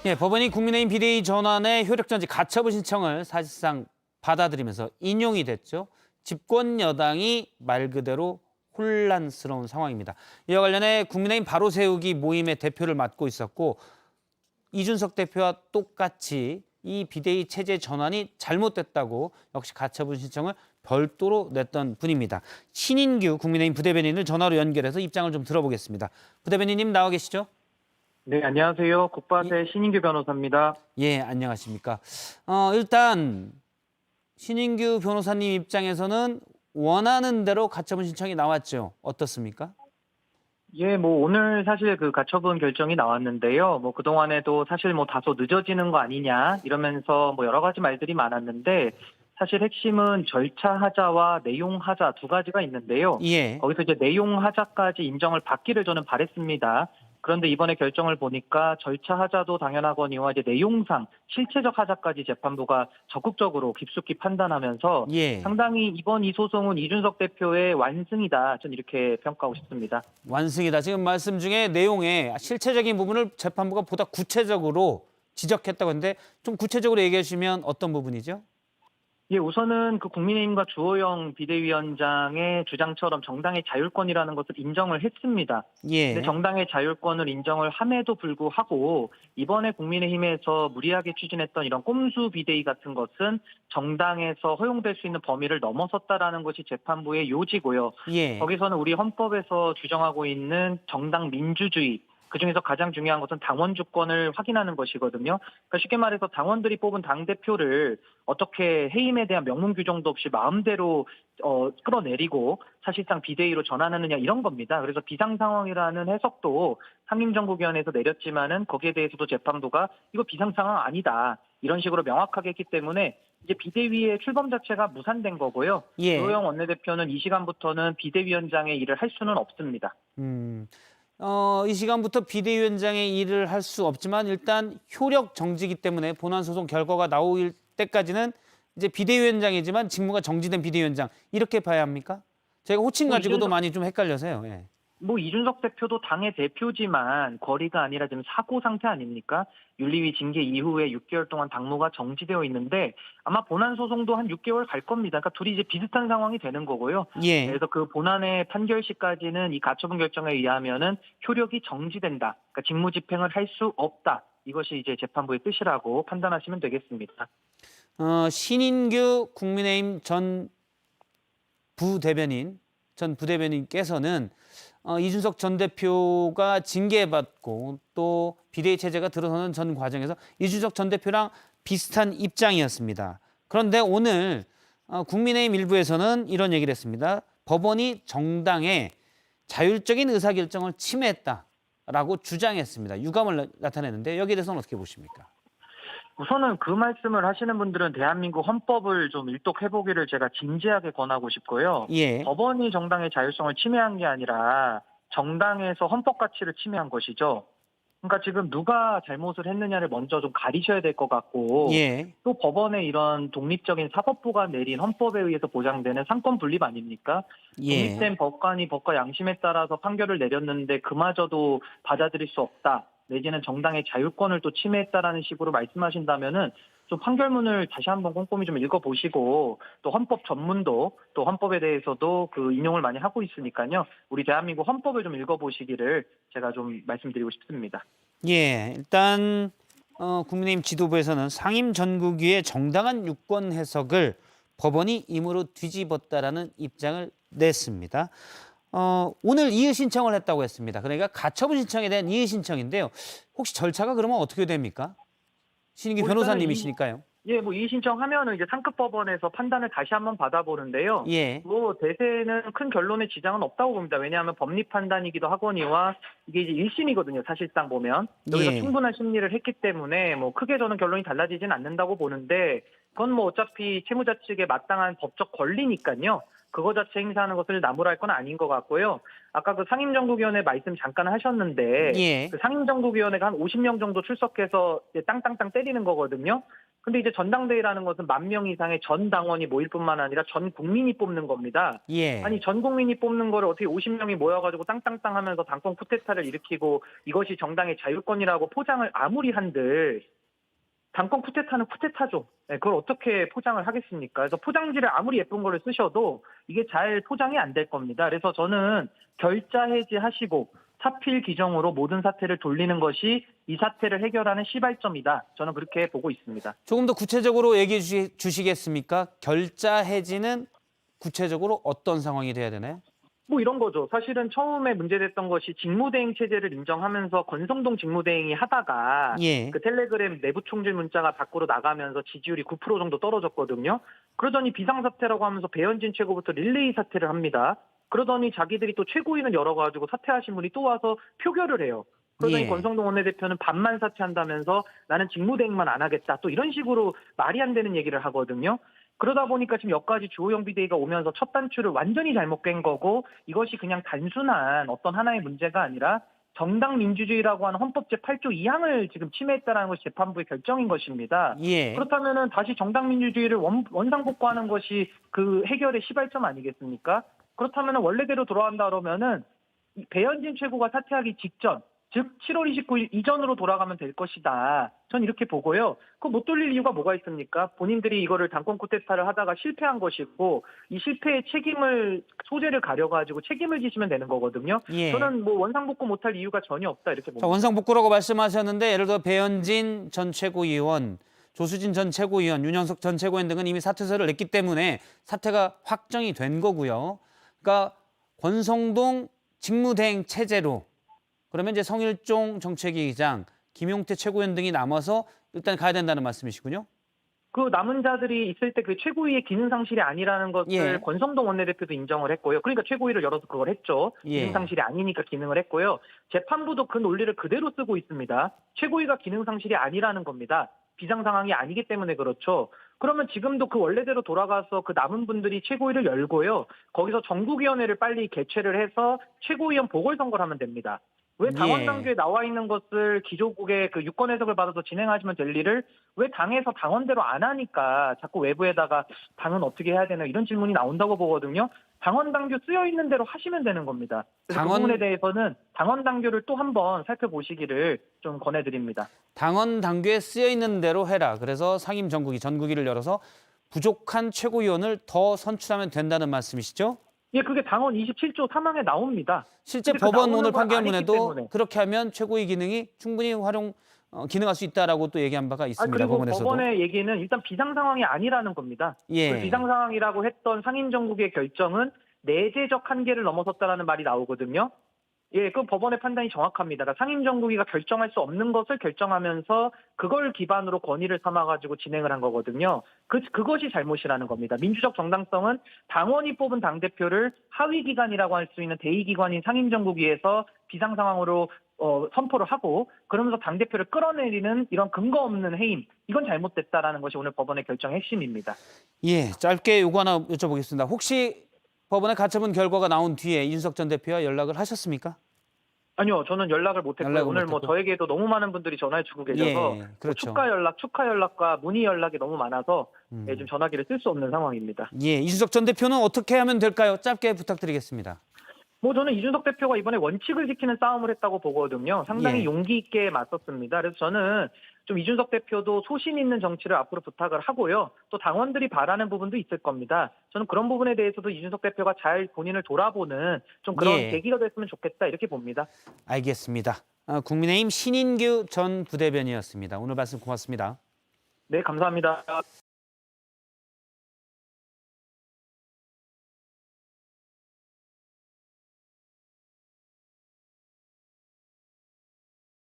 예, 법원이 국민의힘 비대위 전환의 효력정지 가처분 신청을 사실상 받아들이면서 인용이 됐죠. 집권 여당이 말 그대로 혼란스러운 상황입니다. 이와 관련해 국민의힘 바로 세우기 모임의 대표를 맡고 있었고 이준석 대표와 똑같이 이 비대위 체제 전환이 잘못됐다고 역시 가처분 신청을 별도로 냈던 분입니다. 신인규 국민의힘 부대변인을 전화로 연결해서 입장을 좀 들어보겠습니다. 부대변인님 나와 계시죠? 네, 안녕하세요. 국바세 신인규 변호사입니다. 예, 안녕하십니까. 일단 신인규 변호사님 입장에서는 원하는 대로 가처분 신청이 나왔죠. 어떻습니까? 예, 오늘 사실 그 가처분 결정이 나왔는데요. 그동안에도 사실 다소 늦어지는 거 아니냐 이러면서 여러 가지 말들이 많았는데 사실 핵심은 절차 하자와 내용 하자 두 가지가 있는데요. 예. 거기서 이제 내용 하자까지 인정을 받기를 저는 바랬습니다. 그런데 이번에 결정을 보니까 절차 하자도 당연하거니와 이제 내용상 실체적 하자까지 재판부가 적극적으로 깊숙이 판단하면서 예. 상당히 이번 이 소송은 이준석 대표의 완승이다. 저는 이렇게 평가하고 싶습니다. 완승이다. 지금 말씀 중에 내용에 실체적인 부분을 재판부가 보다 구체적으로 지적했다고 했는데 좀 구체적으로 얘기해 주시면 어떤 부분이죠? 예, 우선은 그 국민의힘과 주호영 비대위원장의 주장처럼 정당의 자율권이라는 것을 인정을 했습니다. 예. 근데 정당의 자율권을 인정을 함에도 불구하고 이번에 국민의힘에서 무리하게 추진했던 이런 꼼수 비대위 같은 것은 정당에서 허용될 수 있는 범위를 넘어섰다라는 것이 재판부의 요지고요. 예. 거기서는 우리 헌법에서 규정하고 있는 정당 민주주의, 그중에서 가장 중요한 것은 당원 주권을 확인하는 것이거든요. 그러니까 쉽게 말해서 당원들이 뽑은 당대표를 어떻게 해임에 대한 명문 규정도 없이 마음대로 끌어내리고 사실상 비대위로 전환하느냐 이런 겁니다. 그래서 비상 상황이라는 해석도 상임정국위원회에서 내렸지만은 거기에 대해서도 재판부가 이거 비상 상황 아니다. 이런 식으로 명확하게 했기 때문에 이제 비대위의 출범 자체가 무산된 거고요. 예. 주호영 원내대표는 이 시간부터는 비대위원장의 일을 할 수는 없습니다. 이 시간부터 비대위원장의 일을 할 수 없지만 일단 효력 정지이기 때문에 본안 소송 결과가 나올 때까지는 이제 비대위원장이지만 직무가 정지된 비대위원장 이렇게 봐야 합니까? 제가 호칭 가지고도 많이 좀 헷갈려서요. 예. 이준석 대표도 당의 대표지만 거리가 아니라 지금 사고 상태 아닙니까? 윤리위 징계 이후에 6개월 동안 당무가 정지되어 있는데 아마 본안 소송도 한 6개월 갈 겁니다. 그러니까 둘이 이제 비슷한 상황이 되는 거고요. 예. 그래서 그 본안의 판결 시까지는 이 가처분 결정에 의하면은 효력이 정지된다. 그러니까 직무 집행을 할 수 없다. 이것이 이제 재판부의 뜻이라고 판단하시면 되겠습니다. 신인규 국민의힘 전 부대변인께서는 이준석 전 대표가 징계받고 또 비대위 체제가 들어서는 전 과정에서 이준석 전 대표랑 비슷한 입장이었습니다. 그런데 오늘 국민의힘 일부에서는 이런 얘기를 했습니다. 법원이 정당의 자율적인 의사결정을 침해했다라고 주장했습니다. 유감을 나타냈는데 여기에 대해서는 어떻게 보십니까? 우선은 그 말씀을 하시는 분들은 대한민국 헌법을 좀 일독해보기를 제가 진지하게 권하고 싶고요. 예. 법원이 정당의 자율성을 침해한 게 아니라 정당에서 헌법 가치를 침해한 것이죠. 그러니까 지금 누가 잘못을 했느냐를 먼저 좀 가리셔야 될 것 같고 예. 또 법원의 이런 독립적인 사법부가 내린 헌법에 의해서 보장되는 상권 분립 아닙니까? 예. 독립된 법관이 법과 양심에 따라서 판결을 내렸는데 그마저도 받아들일 수 없다. 내지는 정당의 자율권을 또 침해했다라는 식으로 말씀하신다면은 좀 판결문을 다시 한번 꼼꼼히 좀 읽어보시고 또 헌법 전문도 또 헌법에 대해서도 그 인용을 많이 하고 있으니까요. 우리 대한민국 헌법을 좀 읽어보시기를 제가 좀 말씀드리고 싶습니다. 예, 일단 국민의힘 지도부에서는 상임전국위의 정당한 유권 해석을 법원이 임의로 뒤집었다라는 입장을 냈습니다. 오늘 이의 신청을 했다고 했습니다. 그러니까 가처분 신청에 대한 이의 신청인데요. 혹시 절차가 그러면 어떻게 됩니까? 신인규 변호사님이시니까요. 예, 이의 신청하면은 이제 상급 법원에서 판단을 다시 한번 받아보는데요. 예. 대세는 큰 결론에 지장은 없다고 봅니다. 왜냐하면 법리 판단이기도 하거니와 이게 이제 1심이거든요. 사실상 보면 여기서 예. 충분한 심리를 했기 때문에 크게 저는 결론이 달라지진 않는다고 보는데 그건 어차피 채무자 측의 마땅한 법적 권리니까요. 그거 자체 행사하는 것을 나무랄 건 아닌 것 같고요. 아까 그 상임정국위원회 말씀 잠깐 하셨는데 예. 그 상임정국위원회가 한 50명 정도 출석해서 이제 땅땅땅 때리는 거거든요. 근데 이제 전당대회라는 것은 10,000명 이상의 전 당원이 모일 뿐만 아니라 전 국민이 뽑는 겁니다. 예. 아니 전 국민이 뽑는 거를 어떻게 50명이 모여가지고 땅땅땅 하면서 당권 쿠데타를 일으키고 이것이 정당의 자율권이라고 포장을 아무리 한들 당권 쿠데타는 쿠데타죠. 네, 그걸 어떻게 포장을 하겠습니까? 그래서 포장지를 아무리 예쁜 거를 쓰셔도 이게 잘 포장이 안 될 겁니다. 그래서 저는 결자 해지하시고 사필 규정으로 모든 사태를 돌리는 것이 이 사태를 해결하는 시발점이다. 저는 그렇게 보고 있습니다. 조금 더 구체적으로 얘기해 주시겠습니까? 결자 해지는 구체적으로 어떤 상황이 돼야 되나요? 뭐 이런 거죠. 사실은 처음에 문제됐던 것이 직무대행 체제를 인정하면서 권성동 직무대행이 하다가 예. 그 텔레그램 내부 총질 문자가 밖으로 나가면서 지지율이 9% 정도 떨어졌거든요. 그러더니 비상사태라고 하면서 배현진 최고부터 릴레이 사퇴를 합니다. 그러더니 자기들이 또 최고위는 열어가지고 사퇴하신 분이 또 와서 표결을 해요. 그러더니 예. 권성동 원내대표는 반만 사퇴한다면서 나는 직무대행만 안 하겠다. 또 이런 식으로 말이 안 되는 얘기를 하거든요. 그러다 보니까 지금 여기까지 주호영 비대위가 오면서 첫 단추를 완전히 잘못 깬 거고 이것이 그냥 단순한 어떤 하나의 문제가 아니라 정당 민주주의라고 하는 헌법 제8조 2항을 지금 침해했다는 것이 재판부의 결정인 것입니다. 예. 그렇다면은 다시 정당 민주주의를 원상복구하는 것이 그 해결의 시발점 아니겠습니까? 그렇다면은 원래대로 돌아간다 그러면은 배현진 최고가 사퇴하기 직전, 즉 7월 29일 이전으로 돌아가면 될 것이다. 전 이렇게 보고요. 그거 못 돌릴 이유가 뭐가 있습니까? 본인들이 이거를 당권 쿠데타를 하다가 실패한 것이고 이 실패의 책임을 소재를 가려가지고 책임을 지시면 되는 거거든요. 예. 저는 뭐 원상복구 못할 이유가 전혀 없다 이렇게 자, 봅니다. 원상복구라고 말씀하셨는데 예를 들어 배현진 전 최고위원, 조수진 전 최고위원, 윤영석 전 최고위원 등은 이미 사퇴서를 냈기 때문에 사퇴가 확정이 된 거고요. 그러니까 권성동 직무대행 체제로 그러면 이제 성일종 정책위의장, 김용태 최고위원 등이 남아서 일단 가야 된다는 말씀이시군요. 그 남은 자들이 있을 때 그 최고위의 기능 상실이 아니라는 것을 예. 권성동 원내대표도 인정을 했고요. 그러니까 최고위를 열어서 그걸 했죠. 예. 기능 상실이 아니니까 기능을 했고요. 재판부도 그 논리를 그대로 쓰고 있습니다. 최고위가 기능 상실이 아니라는 겁니다. 비상 상황이 아니기 때문에 그렇죠. 그러면 지금도 그 원래대로 돌아가서 그 남은 분들이 최고위를 열고요. 거기서 전국위원회를 빨리 개최를 해서 최고위원 보궐선거를 하면 됩니다. 왜 당원 예. 당규에 나와 있는 것을 기조국의 그 유권 해석을 받아서 진행하시면 될 일을 왜 당에서 당원대로 안 하니까 자꾸 외부에다가 당은 어떻게 해야 되나 이런 질문이 나온다고 보거든요. 당원 당규 쓰여 있는 대로 하시면 되는 겁니다. 그래서 그 부분에 대해서는 당원 당규를 또 한번 살펴보시기를 좀 권해드립니다. 당원 당규에 쓰여 있는 대로 해라. 그래서 상임 전국위를 열어서 부족한 최고위원을 더 선출하면 된다는 말씀이시죠? 예, 그게 당원 27조 3항에 나옵니다. 실제 근데 그 법원 나오는 오늘 걸 안 했기 판결문에도 때문에. 그렇게 하면 최고위 기능이 충분히 기능할 수 있다라고 또 얘기한 바가 있습니다. 그리고 법원에서도. 법원의 얘기는 일단 비상 상황이 아니라는 겁니다. 예. 그 비상 상황이라고 했던 상임정국의 결정은 내재적 한계를 넘어섰다라는 말이 나오거든요. 예, 그 법원의 판단이 정확합니다. 그러니까 상임정국위가 결정할 수 없는 것을 결정하면서 그걸 기반으로 권위를 삼아가지고 진행을 한 거거든요. 그것이 잘못이라는 겁니다. 민주적 정당성은 당원이 뽑은 당대표를 하위기관이라고 할 수 있는 대의기관인 상임정국위에서 비상 상황으로 선포를 하고 그러면서 당대표를 끌어내리는 이런 근거 없는 해임. 이건 잘못됐다라는 것이 오늘 법원의 결정의 핵심입니다. 예, 짧게 요거 하나 여쭤보겠습니다. 혹시 법원의 가처분 결과가 나온 뒤에 이준석 전 대표와 연락을 하셨습니까? 아니요, 저는 연락을 못했고요. 연락을 오늘 뭐 못했고. 저에게도 너무 많은 분들이 전화해주고 계셔서 예, 그렇죠. 축하 연락과 문의 연락이 너무 많아서 예, 지금 전화기를 쓸 수 없는 상황입니다. 예, 이준석 전 대표는 어떻게 하면 될까요? 짧게 부탁드리겠습니다. 뭐 저는 이준석 대표가 이번에 원칙을 지키는 싸움을 했다고 보거든요. 상당히 예. 용기 있게 맞섰습니다. 그래서 저는 좀 이준석 대표도 소신 있는 정치를 앞으로 부탁을 하고요. 또 당원들이 바라는 부분도 있을 겁니다. 저는 그런 부분에 대해서도 이준석 대표가 잘 본인을 돌아보는 좀 그런 예. 계기가 됐으면 좋겠다 이렇게 봅니다. 알겠습니다. 국민의힘 신인규 전 부대변이었습니다. 오늘 말씀 고맙습니다. 네, 감사합니다.